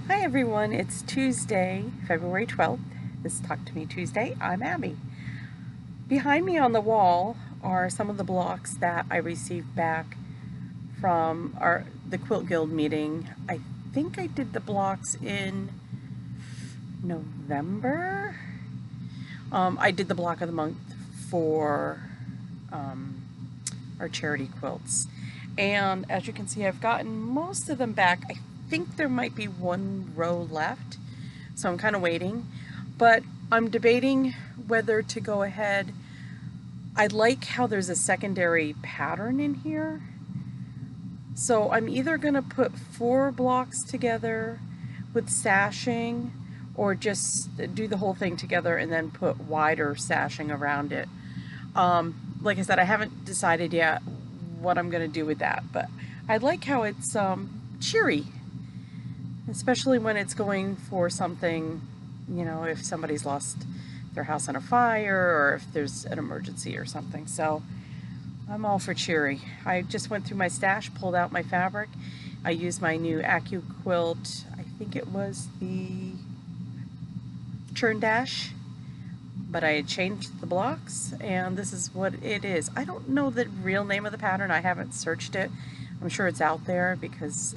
Hi everyone, it's Tuesday, February 12th. This is Talk to Me Tuesday. I'm Abby. Behind me on the wall are some of the blocks that I received back from the Quilt Guild meeting. I think I did the blocks in November. I did the block of the month for um, our charity quilts. And as you can see, I've gotten most of them back. I think there might be one row left, so I'm kind of waiting. But I'm debating whether to go ahead. I like how there's a secondary pattern in here. So I'm either going to put 4 blocks together with sashing or just do the whole thing together and then put wider sashing around it. Like I said, I haven't decided yet what I'm going to do with that, but I like how it's cheery, especially when it's going for something, if somebody's lost their house in a fire or if there's an emergency or something. So I'm all for cheery. I just went through my stash, pulled out my fabric. I used my new quilt. I think it was the Churn Dash, but I had changed the blocks and this is what it is. I don't know the real name of the pattern. I haven't searched it. I'm sure it's out there because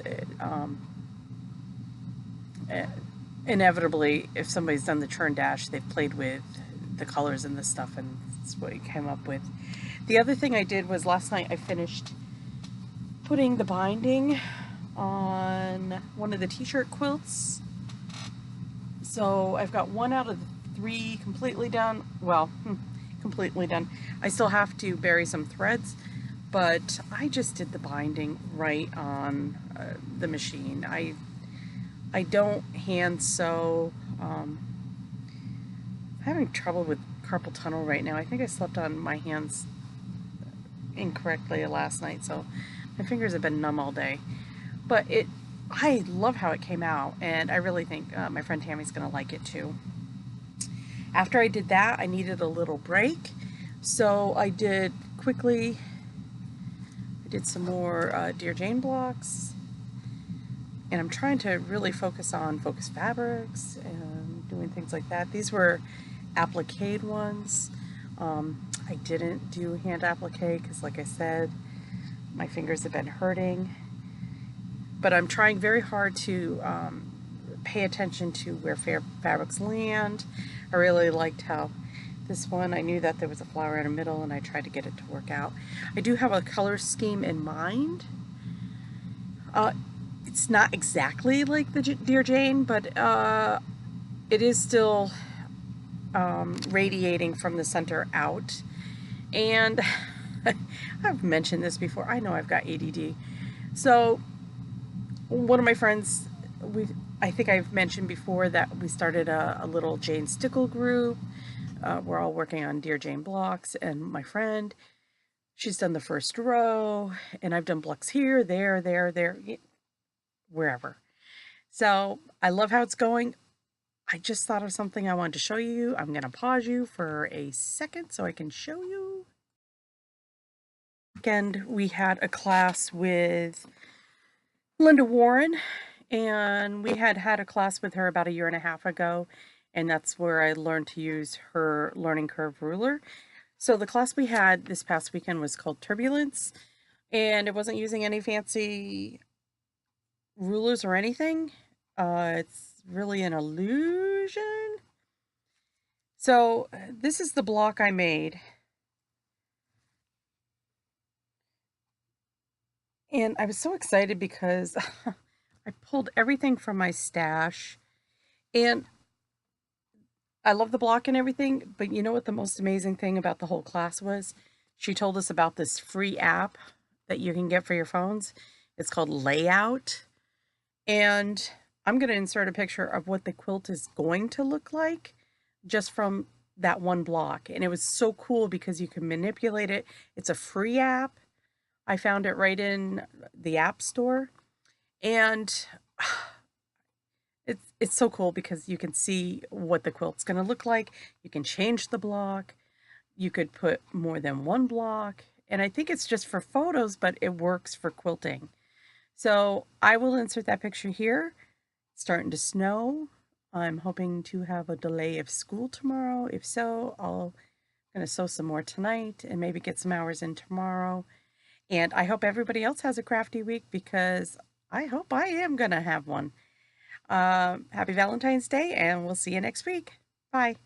inevitably, if somebody's done the Churn Dash, they've played with the colors and the stuff, and that's what you came up with. The other thing I did was last night I finished putting the binding on one of the t-shirt quilts. So I've got 1 out of the 3 completely done. Well, completely done. I still have to bury some threads, but I just did the binding right on the machine. I don't hand sew. I'm having trouble with carpal tunnel right now. I think I slept on my hands incorrectly last night, so my fingers have been numb all day. But I love how it came out, and I really think my friend Tammy's going to like it too. After I did that, I needed a little break, so I did some more Dear Jane blocks, and I'm trying to really focus on focused fabrics and doing things like that. These were applique ones. I didn't do hand applique because, like I said, my fingers have been hurting. But I'm trying very hard to pay attention to where fabrics land. I really liked how this one, I knew that there was a flower in the middle and I tried to get it to work out. I do have a color scheme in mind. It's not exactly like the Dear Jane, but it is still radiating from the center out. And I've mentioned this before. I know I've got ADD. So one of my friends, I think I've mentioned before that we started a little Jane Stickle group. We're all working on Dear Jane blocks, and my friend, she's done the first row, and I've done blocks here, there, wherever. So I love how it's going. I just thought of something I wanted to show you. I'm going to pause you for a second so I can show you. And we had a class with Linda Warren, and we had a class with her about 1.5 years ago, and that's where I learned to use her learning curve ruler. So the class we had this past weekend was called Turbulence, and it wasn't using any fancy rulers or anything. It's really an illusion. So this is the block I made. And I was so excited because I pulled everything from my stash, and I love the block and everything, but you know what the most amazing thing about the whole class was? She told us about this free app that you can get for your phones. It's called Layout. And I'm going to insert a picture of what the quilt is going to look like just from that one block. And it was so cool because you can manipulate it. It's a free app. I found it right in the App Store. And it's so cool because you can see what the quilt's going to look like. You can change the block. You could put more than one block. And I think it's just for photos, but it works for quilting. So I will insert that picture here. starting to snow. I'm hoping to have a delay of school tomorrow. If so, I'll gonna sew some more tonight and maybe get some hours in tomorrow. And I hope everybody else has a crafty week because I hope I am gonna have one. Happy Valentine's Day, and we'll see you next week. Bye.